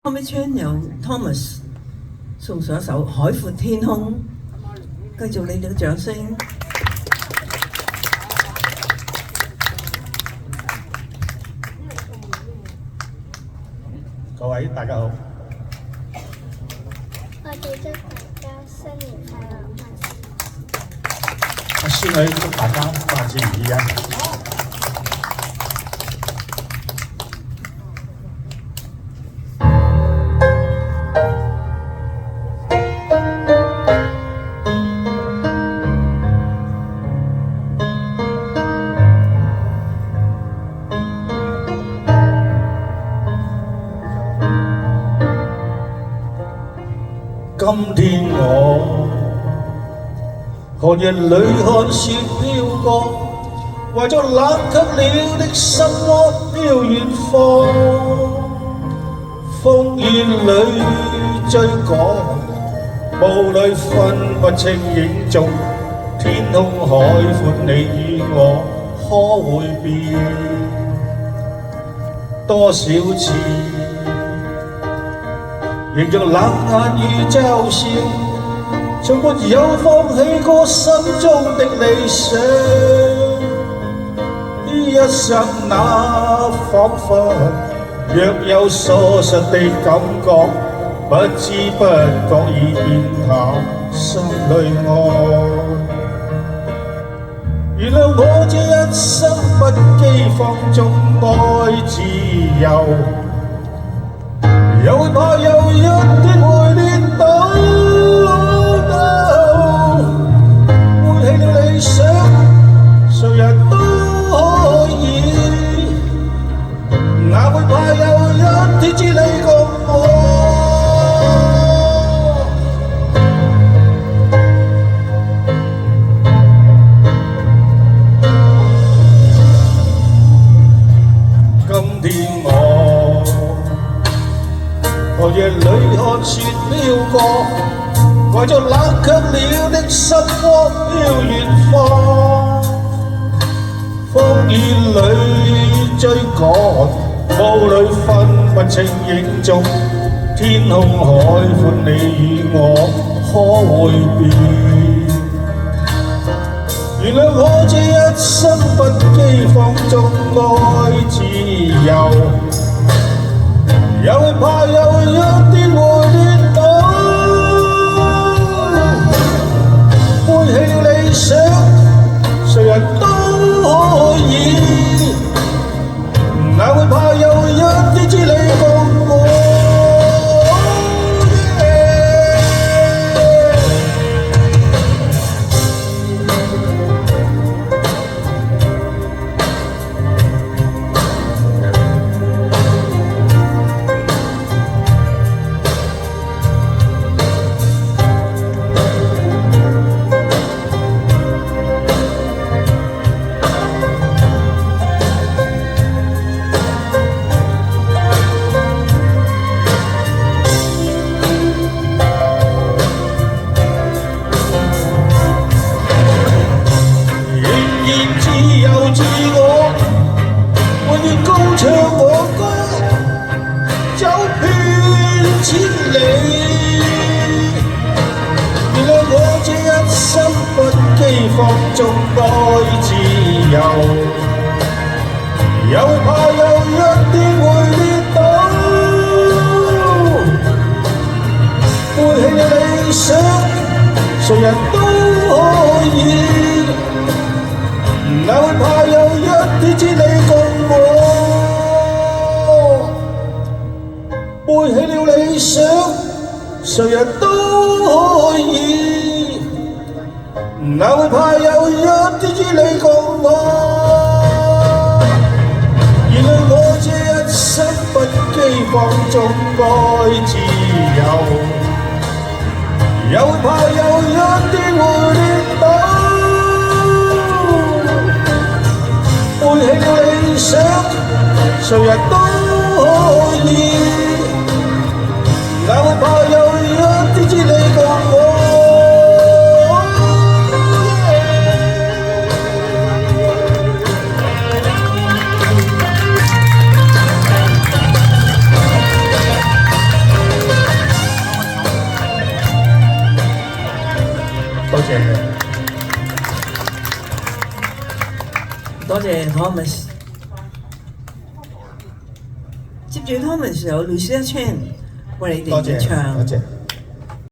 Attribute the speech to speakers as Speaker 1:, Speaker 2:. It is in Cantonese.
Speaker 1: 後尾村由 Thomas 送上一首《海闊天空》，繼續你哋嘅掌聲。
Speaker 2: 各位大家好，
Speaker 3: 我哋祝大家新年快樂，
Speaker 2: 我先去祝大家萬事如意啊！今天我寒夜裏看雪飄過，為咗冷卻了的心窩飄遠方。風雨裏追趕，霧裏分不清影蹤。天空海闊，你與我可會變？多少次迎着冷眼與嘲笑，從沒有放棄過心中的理想。一剎那彷彿若有疏失的感覺，不知不覺已變淡心裏愛。原諒我這一生不羈放縱愛自由，又會怕有一天會跌倒，背棄了理想，誰人都可以，哪會怕有一天只你共我。今天我寒夜裏看雪飄過，為咗冷卻了的心窩飄遠方。風雨裏追趕，霧裏分不清影蹤。天空海闊，你與我可會變？原諒我這一生不羈放縱愛自由，又會怕有一天會跌倒，背棄了理想，誰人都可以，哪會怕有一天只你共我。放縱愛自由，又怕有一天會跌倒，背棄了理想，誰人都可以，哪會怕有一天只你共我。背棄了理想，誰人都可以，哪會怕有一天只你共我。原諒我這一生不羈放縱愛自由，又會怕有一天會跌倒，背棄了理想，誰人都可以，哪會怕有一天只你共我。多謝你。
Speaker 1: 多謝 Thomas。接住 Thomas 有 Lucia Chan 為你哋
Speaker 2: 多謝，
Speaker 1: 唱
Speaker 2: 多謝。